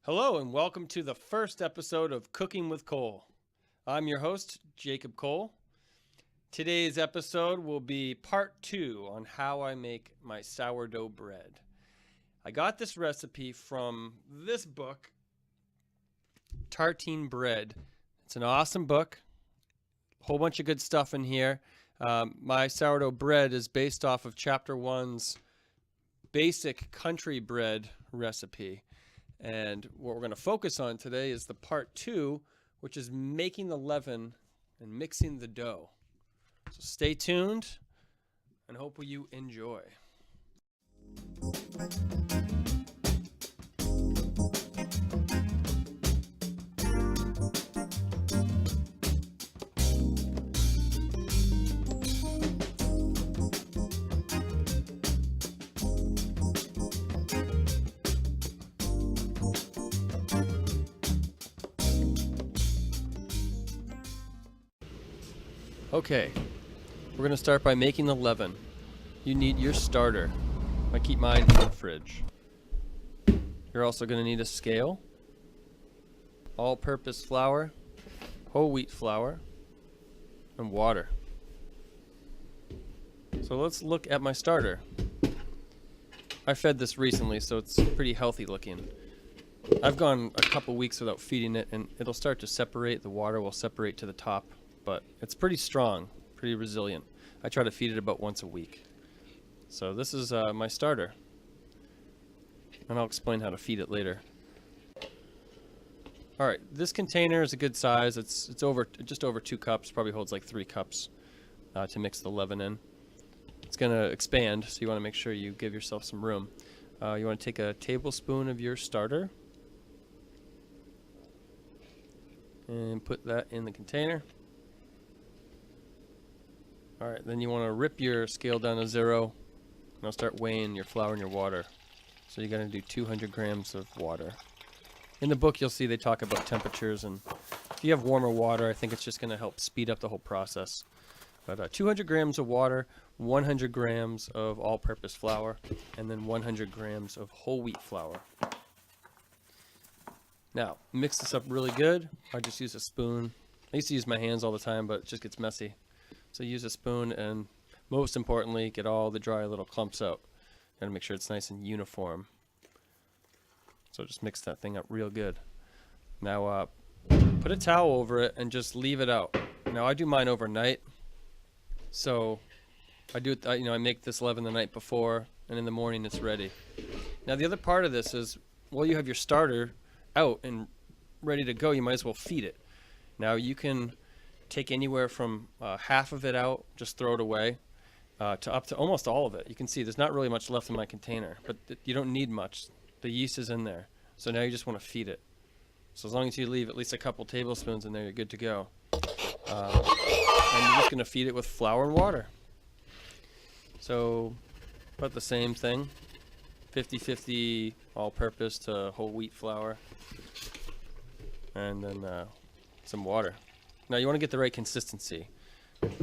Hello and welcome to the first episode of Cooking with Cole. I'm your host, Jacob Cole. Today's episode will be part 2 on how I make my sourdough bread. I got this recipe from this book, Tartine Bread. It's an awesome book, a whole bunch of good stuff in here. My sourdough bread is based off of Chapter 1's basic country bread recipe. And what we're going to focus on today is the part 2, which is making the leaven and mixing the dough. So stay tuned and hope you enjoy. Okay, we're going to start by making the leaven. You need your starter. I keep mine in the fridge. You're also going to need a scale, all-purpose flour, whole wheat flour, and water. So let's look at my starter. I fed this recently, so it's pretty healthy looking. I've gone a couple weeks without feeding it, and it'll start to separate. The water will separate to the top. But it's pretty strong, pretty resilient. I try to feed it about once a week. So this is my starter. And I'll explain how to feed it later. Alright, this container is a good size. It's just over 2 cups, probably holds like 3 cups to mix the leaven in. It's going to expand, so you want to make sure you give yourself some room. You want to take a tablespoon of your starter and put that in the container. Alright, then you want to rip your scale down to 0, and I'll start weighing your flour and your water. So you're going to do 200 grams of water. In the book you'll see they talk about temperatures, and if you have warmer water, I think it's just going to help speed up the whole process. But 200 grams of water, 100 grams of all-purpose flour, and then 100 grams of whole wheat flour. Now, mix this up really good. I just use a spoon. I used to use my hands all the time, but it just gets messy. So use a spoon, and most importantly, get all the dry little clumps out. Gotta make sure it's nice and uniform. So just mix that thing up real good. Now put a towel over it and just leave it out. Now I do mine overnight. So I do it, I make this leaven the night before, and in the morning it's ready. Now the other part of this is, while you have your starter out and ready to go, you might as well feed it. Now you can take anywhere from half of it out, just throw it away, to up to almost all of it. You can see there's not really much left in my container, but you don't need much. The yeast is in there. So now you just want to feed it. So as long as you leave at least a couple tablespoons in there, you're good to go. And you're just going to feed it with flour and water. So about the same thing, 50-50 all-purpose to whole wheat flour, and then some water. Now you want to get the right consistency,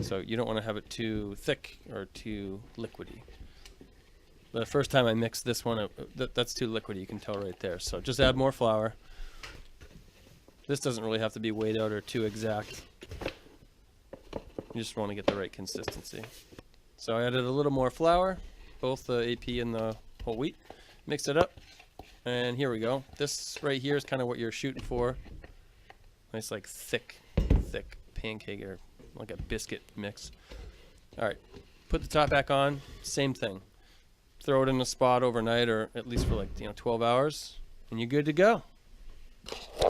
so you don't want to have it too thick or too liquidy. The first time I mixed this one, that's too liquidy, you can tell right there. So just add more flour. This doesn't really have to be weighed out or too exact. You just want to get the right consistency. So I added a little more flour, both the AP and the whole wheat. Mix it up, and here we go. This right here is kind of what you're shooting for. Nice, like thick pancake or like a biscuit mix. Alright, put the top back on, same thing. Throw it in a spot overnight, or at least for like 12 hours, and you're good to go.